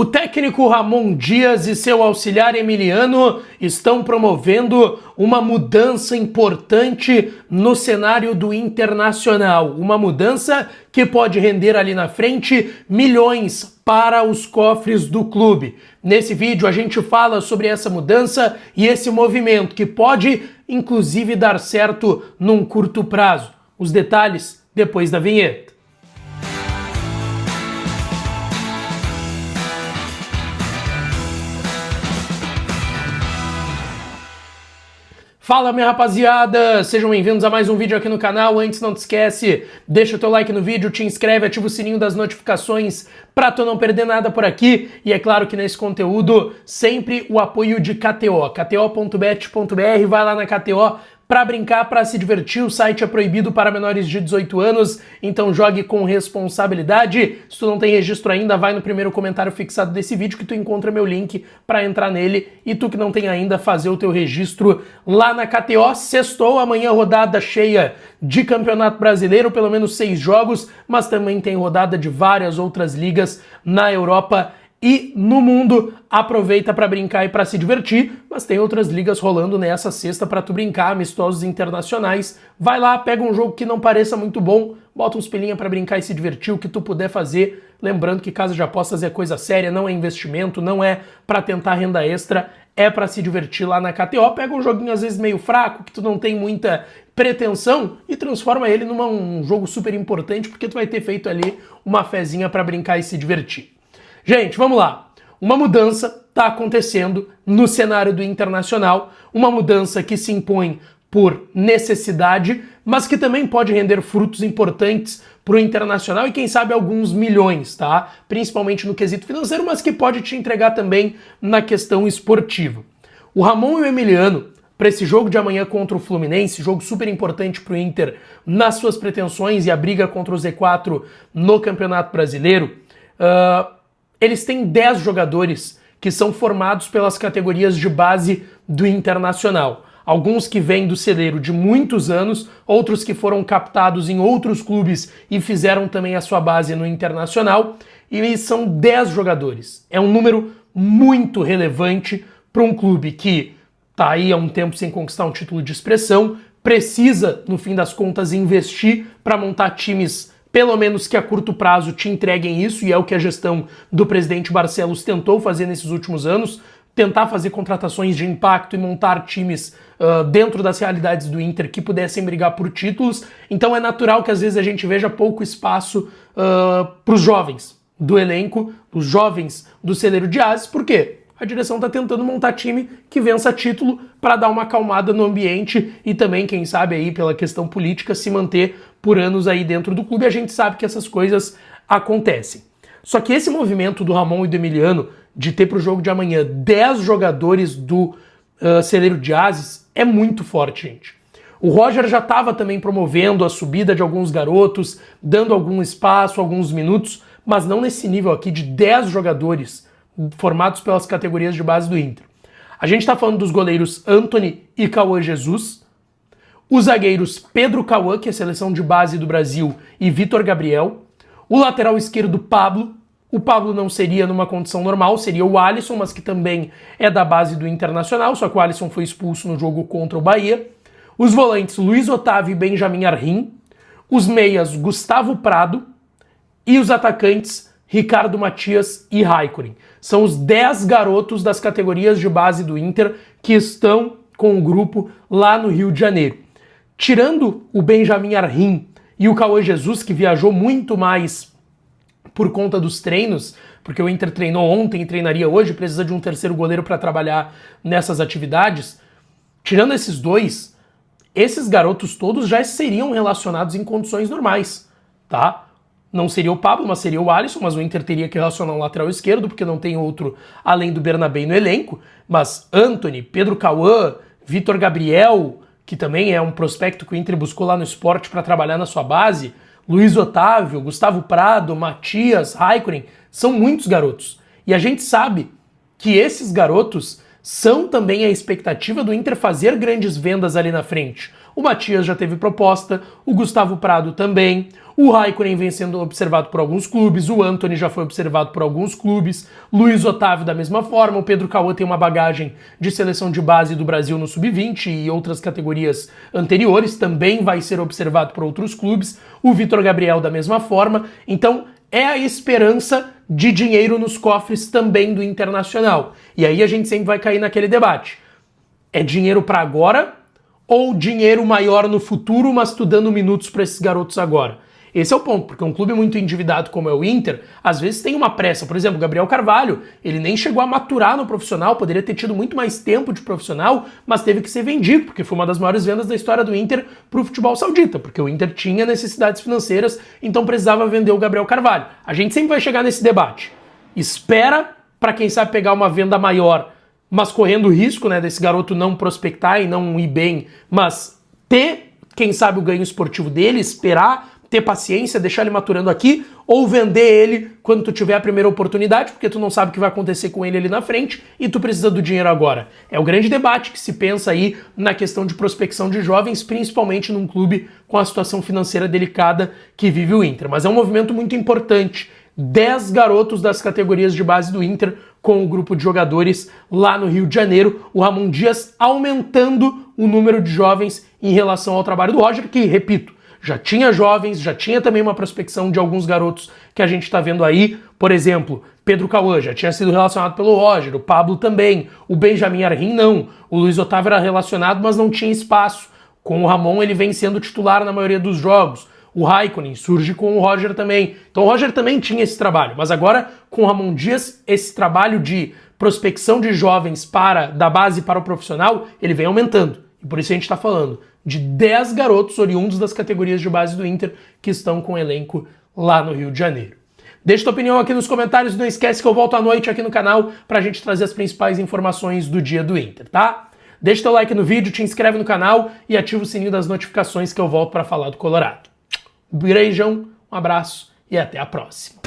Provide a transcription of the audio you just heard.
O técnico Ramon Dias e seu auxiliar Emiliano estão promovendo uma mudança importante no cenário do Internacional. Uma mudança que pode render ali na frente milhões para os cofres do clube. Nesse vídeo a gente fala sobre essa mudança e esse movimento que pode, inclusive, dar certo num curto prazo. Os detalhes depois da vinheta. Fala, minha rapaziada, sejam bem-vindos a mais um vídeo aqui no canal. Antes, não te esquece, deixa o teu like no vídeo, te inscreve, ativa o sininho das notificações pra tu não perder nada por aqui. E é claro que nesse conteúdo, sempre o apoio de KTO, kto.bet.br, vai lá na KTO para brincar, para se divertir. O site é proibido para menores de 18 anos, então jogue com responsabilidade. Se tu não tem registro ainda, vai no primeiro comentário fixado desse vídeo que tu encontra meu link para entrar nele. E tu que não tem ainda, fazer o teu registro lá na KTO. Sextou, amanhã rodada cheia de Campeonato Brasileiro, pelo menos 6 jogos, mas também tem rodada de várias outras ligas na Europa e no mundo. Aproveita para brincar e para se divertir, mas tem outras ligas rolando nessa sexta para tu brincar, amistosos internacionais. Vai lá, pega um jogo que não pareça muito bom, bota uns pilinha para brincar e se divertir, o que tu puder fazer. Lembrando que casa de apostas é coisa séria, não é investimento, não é para tentar renda extra, é para se divertir lá na KTO. Pega um joguinho às vezes meio fraco, que tu não tem muita pretensão, e transforma ele num jogo super importante, porque tu vai ter feito ali uma fezinha para brincar e se divertir. Gente, vamos lá. Uma mudança está acontecendo no cenário do Internacional, uma mudança que se impõe por necessidade, mas que também pode render frutos importantes para o Internacional e quem sabe alguns milhões, tá? Principalmente no quesito financeiro, mas que pode te entregar também na questão esportiva. O Ramon e o Emiliano, para esse jogo de amanhã contra o Fluminense, jogo super importante para o Inter nas suas pretensões e a briga contra o Z4 no Campeonato Brasileiro, eles têm 10 jogadores que são formados pelas categorias de base do Internacional. Alguns que vêm do celeiro de muitos anos, outros que foram captados em outros clubes e fizeram também a sua base no Internacional. E são 10 jogadores. É um número muito relevante para um clube que está aí há um tempo sem conquistar um título de expressão, precisa, no fim das contas, investir para montar times pelo menos que a curto prazo te entreguem isso, e é o que a gestão do presidente Barcelos tentou fazer nesses últimos anos, tentar fazer contratações de impacto e montar times dentro das realidades do Inter que pudessem brigar por títulos. Então é natural que às vezes a gente veja pouco espaço para os jovens do elenco, os jovens do celeiro de Ases. Por quê? A direção está tentando montar time que vença título para dar uma acalmada no ambiente e também, quem sabe, aí pela questão política, se manter por anos aí dentro do clube. A gente sabe que essas coisas acontecem. Só que esse movimento do Ramon e do Emiliano de ter para o jogo de amanhã 10 jogadores do celeiro de Ases é muito forte, gente. O Roger já estava também promovendo a subida de alguns garotos, dando algum espaço, alguns minutos, mas não nesse nível aqui de 10 jogadores formados pelas categorias de base do Inter. A gente está falando dos goleiros Antony e Cauã Jesus, os zagueiros Pedro Cauã, que é a seleção de base do Brasil, e Vitor Gabriel, o lateral esquerdo Pablo. O Pablo não seria numa condição normal, seria o Alisson, mas que também é da base do Internacional, só que o Alisson foi expulso no jogo contra o Bahia. Os volantes Luiz Otávio e Benjamin Arrim, os meias Gustavo Prado e os atacantes Ricardo Matias e Raikkonen. São os 10 garotos das categorias de base do Inter que estão com o grupo lá no Rio de Janeiro. Tirando o Benjamin Arrim e o Cauã Jesus, que viajou muito mais por conta dos treinos, porque o Inter treinou ontem e treinaria hoje, precisa de um terceiro goleiro para trabalhar nessas atividades. Tirando esses dois, esses garotos todos já seriam relacionados em condições normais, tá? Não seria o Pablo, mas seria o Alisson, mas o Inter teria que relacionar um lateral esquerdo, porque não tem outro além do Bernabé no elenco. Mas Antony, Pedro Cauã, Vitor Gabriel, que também é um prospecto que o Inter buscou lá no Sport para trabalhar na sua base, Luiz Otávio, Gustavo Prado, Matias, Raikkonen, são muitos garotos. E a gente sabe que esses garotos são também a expectativa do Inter fazer grandes vendas ali na frente. o Matias já teve proposta, o Gustavo Prado também, o Raikkonen vem sendo observado por alguns clubes, o Antony já foi observado por alguns clubes, Luiz Otávio da mesma forma, o Pedro Cauã tem uma bagagem de seleção de base do Brasil no Sub-20 e outras categorias anteriores, também vai ser observado por outros clubes, o Vitor Gabriel da mesma forma, então é a esperança de dinheiro nos cofres também do Internacional. E aí a gente sempre vai cair naquele debate. É dinheiro para agora ou dinheiro maior no futuro, mas tu dando minutos para esses garotos agora? Esse é o ponto, porque um clube muito endividado como é o Inter, às vezes tem uma pressa. Por exemplo, o Gabriel Carvalho, ele nem chegou a maturar no profissional, poderia ter tido muito mais tempo de profissional, mas teve que ser vendido, porque foi uma das maiores vendas da história do Inter para o futebol saudita, porque o Inter tinha necessidades financeiras, então precisava vender o Gabriel Carvalho. A gente sempre vai chegar nesse debate. Espera para quem sabe pegar uma venda maior, mas correndo o risco, né, desse garoto não prospectar e não ir bem, mas ter, quem sabe, o ganho esportivo dele, esperar, ter paciência, deixar ele maturando aqui, ou vender ele quando tu tiver a primeira oportunidade, porque tu não sabe o que vai acontecer com ele ali na frente e tu precisa do dinheiro agora. É o grande debate que se pensa aí na questão de prospecção de jovens, principalmente num clube com a situação financeira delicada que vive o Inter. Mas é um movimento muito importante. 10 garotos das categorias de base do Inter com o grupo de jogadores lá no Rio de Janeiro. O Ramon Dias aumentando o número de jovens em relação ao trabalho do Roger, que, repito, já tinha jovens, já tinha também uma prospecção de alguns garotos que a gente está vendo aí. Por exemplo, Pedro Cauã já tinha sido relacionado pelo Roger, o Pablo também, o Benjamin Arrim não, o Luiz Otávio era relacionado, mas não tinha espaço. Com o Ramon ele vem sendo titular na maioria dos jogos. O Raikkonen surge com o Roger também. Então o Roger também tinha esse trabalho, mas agora com o Ramon Dias, esse trabalho de prospecção de jovens da base para o profissional, ele vem aumentando. E por isso a gente está falando de 10 garotos oriundos das categorias de base do Inter que estão com o elenco lá no Rio de Janeiro. Deixa tua opinião aqui nos comentários, não esquece que eu volto à noite aqui no canal pra gente trazer as principais informações do dia do Inter, tá? Deixa teu like no vídeo, te inscreve no canal e ativa o sininho das notificações que eu volto para falar do Colorado. Um beijão, um abraço e até a próxima.